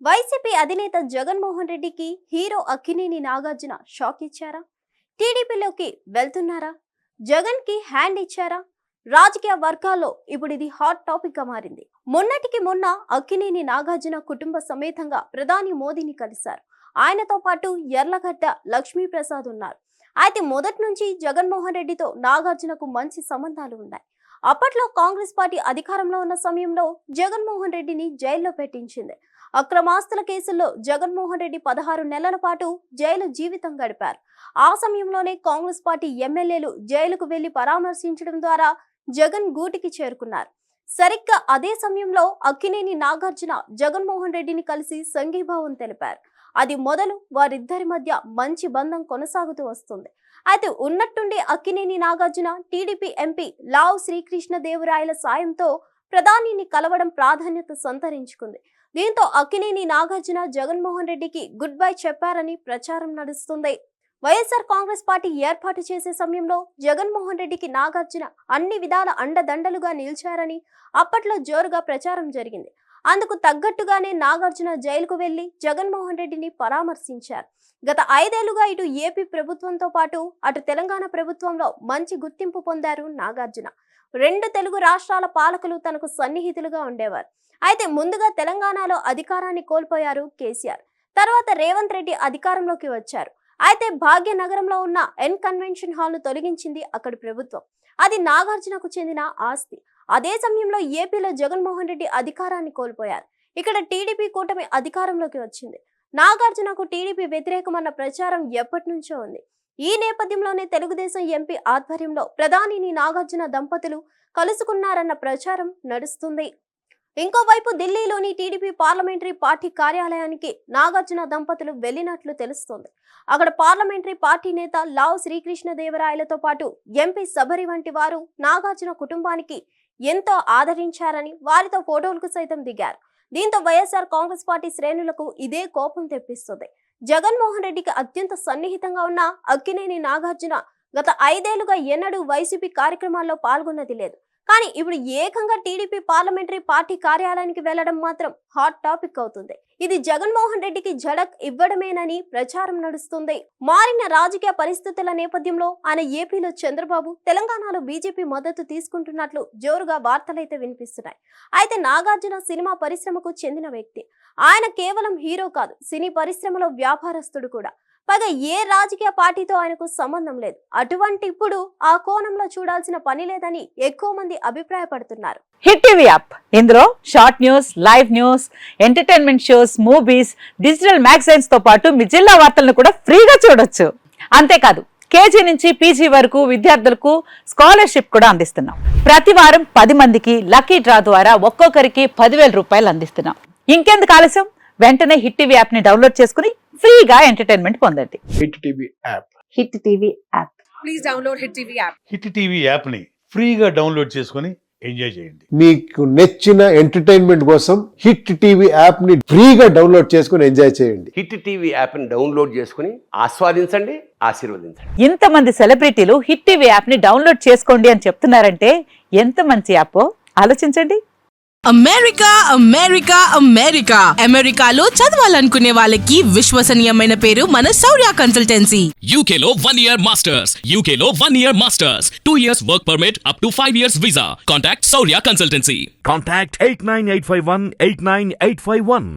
YCP అధినేత జగన్మోహన్ రెడ్డికి hero Akkineni Nagarjuna shock ఇచ్చారా? టీడీపీలోకి వెళ్తున్నారా? జగన్ కి హ్యాండ్ ఇచ్చారా? రాజకీయ వర్గాల్లో ఇప్పుడు ఇది హాట్ టాపిక్ గా మారింది. మొన్నటికి మొన్న అక్కినేని నాగార్జున కుటుంబ సమేతంగా ప్రధాని మోదీని కలిశారు. ఆయనతో పాటు యర్లగడ్డ లక్ష్మీప్రసాద్ ఉన్నారు. అయితే మొదటి నుంచి జగన్మోహన్ రెడ్డితో నాగార్జునకు మంచి సంబంధాలు ఉన్నాయి. అప్పట్లో కాంగ్రెస్ పార్టీ అధికారంలో ఉన్న సమయంలో జగన్మోహన్ రెడ్డిని జైల్లో పెట్టించింది. అక్రమాస్తుల కేసుల్లో జగన్మోహన్ రెడ్డి 16 నెలల పాటు జైలు జీవితం గడిపారు. ఆ సమయంలోనే కాంగ్రెస్ పార్టీ ఎమ్మెల్యేలు జైలుకు వెళ్లి పరామర్శించడం ద్వారా జగన్ గూటికి చేరుకున్నారు. సరిగ్గా అదే సమయంలో అక్కినేని నాగార్జున జగన్మోహన్ రెడ్డిని కలిసి సంఘీభావం తెలిపారు. అది మొదలు వారిద్దరి మధ్య మంచి బంధం కొనసాగుతూ వస్తుంది. అయితే ఉన్నట్టుండి అక్కినేని నాగార్జున టీడీపీ ఎంపీ లావు శ్రీకృష్ణదేవరాయల సాయంతో ప్రధానిని కలవడం ప్రాధాన్యత సంతరించుకుంది. దీంతో అక్కినేని నాగార్జున జగన్మోహన్ రెడ్డికి గుడ్ బై చెప్పారని ప్రచారం నడుస్తుంది. వైఎస్ఆర్ కాంగ్రెస్ పార్టీ ఏర్పాటు చేసే సమయంలో జగన్మోహన్ రెడ్డికి నాగార్జున అన్ని విధాల అండదండలుగా నిలిచారని అప్పట్లో జోరుగా ప్రచారం జరిగింది. అందుకు తగ్గట్టుగానే నాగార్జున జైలుకు వెళ్లి జగన్మోహన్ రెడ్డిని పరామర్శించారు. గత 5 ఏళ్లుగా ఇటు ఏపీ ప్రభుత్వంతో పాటు అటు తెలంగాణ ప్రభుత్వంలో మంచి గుర్తింపు పొందారు నాగార్జున. 2 తెలుగు రాష్ట్రాల పాలకులు తనకు సన్నిహితులుగా ఉండేవారు. అయితే ముందుగా తెలంగాణలో అధికారాన్ని కోల్పోయారు కేసీఆర్. తర్వాత రేవంత్ రెడ్డి అధికారంలోకి వచ్చారు. అయితే భాగ్యనగరంలో ఉన్న ఎన్ కన్వెన్షన్ హాల్ ను తొలగించింది అక్కడి ప్రభుత్వం. అది నాగార్జునకు చెందిన ఆస్తి. అదే సమయంలో ఏపీలో జగన్మోహన్ రెడ్డి అధికారాన్ని కోల్పోయారు. ఇక్కడ టీడీపీ కూటమి అధికారంలోకి వచ్చింది. నాగార్జునకు టీడీపీ వ్యతిరేకమన్న ప్రచారం ఎప్పటి నుంచో ఉంది. ఈ నేపథ్యంలోనే తెలుగుదేశం ఎంపీ ఆధ్వర్యంలో ప్రధానిని నాగార్జున దంపతులు కలుసుకున్నారన్న ప్రచారం నడుస్తుంది. ఇంకోవైపు ఢిల్లీలోని టీడీపీ పార్లమెంటరీ పార్టీ కార్యాలయానికి నాగార్జున దంపతులు వెళ్లినట్లు తెలుస్తోంది. అక్కడ పార్లమెంటరీ పార్టీ నేత లావు శ్రీకృష్ణదేవరాయలతో పాటు ఎంపీ సబరి వంటి వారు నాగార్జున కుటుంబానికి ఎంతో ఆదరించారని వారితో ఫోటోలకు సైతం దిగారు. దీంతో వైఎస్ఆర్ కాంగ్రెస్ పార్టీ శ్రేణులకు ఇదే కోపం తెప్పిస్తుంది. జగన్మోహన్ రెడ్డికి అత్యంత సన్నిహితంగా ఉన్న అక్కినేని నాగార్జున గత 5 ఏళ్లుగా ఎన్నడూ వైసీపీ కార్యక్రమాల్లో పాల్గొన్నది లేదు. కానీ ఇప్పుడు ఏకంగా టీడీపీ పార్లమెంటరీ పార్టీ కార్యాలయానికి వెళ్లడం మాత్రం హాట్ టాపిక్ అవుతుంది. ఇది జగన్మోహన్ రెడ్డికి ఝలక్ ఇవ్వడమేనని ప్రచారం నడుస్తుంది. మారిన రాజకీయ పరిస్థితుల నేపథ్యంలో ఆయన ఏపీలో చంద్రబాబు, తెలంగాణలో బీజేపీ మద్దతు తీసుకుంటున్నట్లు జోరుగా వార్తలైతే వినిపిస్తున్నాయి. అయితే నాగార్జున సినిమా పరిశ్రమకు చెందిన వ్యక్తి. ఆయన కేవలం హీరో కాదు, సినీ పరిశ్రమలో వ్యాపారస్తుడు కూడా. పైగా ఏ రాజకీయ పార్టీతో ఆయనకు సంబంధం లేదు. అటువంటి ఇప్పుడు ఆ కోణంలో చూడాల్సిన పని లేదని ఎక్కువ మంది అభిప్రాయపడుతున్నారు. హిట్ టీవీ యాప్, ఇందులో short news, live news, entertainment shows, movies, digital magazines తో పాటు మీ జిల్లా వార్తలను కూడా ఫ్రీగా చూడొచ్చు. అంతేకాదు కేజీ నుంచి పీజీ వరకు విద్యార్థులకు స్కాలర్షిప్ కూడా అందిస్తున్నాం. ప్రతి వారం 10 మందికి లక్కీ డ్రా ద్వారా ఒక్కొక్కరికి 10,000 రూపాయలు అందిస్తున్నాం. ఇంకెందుకు ఆలస్యం, వెంటనే హిట్ టీవీ యాప్ ని డౌన్లోడ్ చేసుకుని ఫ్రీగా ఎంటర్టైన్మెంట్ పొందండి. Hit TV app. Hit TV app. Please download hit TV app. Hit TV app ని ఫ్రీగా డౌన్లోడ్ చేసుకొని ఎంజాయ్ చేయండి. మీకు నచ్చిన ఎంటర్టైన్మెంట్ కోసం హిట్ టీవీ యాప్ ని ఫ్రీగా డౌన్లోడ్ చేసుకొని ఎంజాయ్ చేయండి. హిట్ టీవీ యాప్ ని డౌన్లోడ్ చేసుకుని ఆస్వాదించండి, ఆశీర్వదించండి. ఇంతమంది సెలబ్రిటీలు హిట్ టీవీ యాప్ ని డౌన్లోడ్ చేసుకోండి అని చెప్తున్నారంటే ఎంత మంచి యాప్ ఆలోచించండి. అమెరికా అమెరికా అమెరికా అమెరికాలో చదవాలనుకునే వాళ్ళకి విశ్వసనీయమైన పేరు మన శౌర్య కన్సల్టెన్సీ. UK లో 1 year masters. UK లో 1 year masters. 2 years work permit up to 5 years visa. Contact Saurya Consultancy. Contact 89851 89851.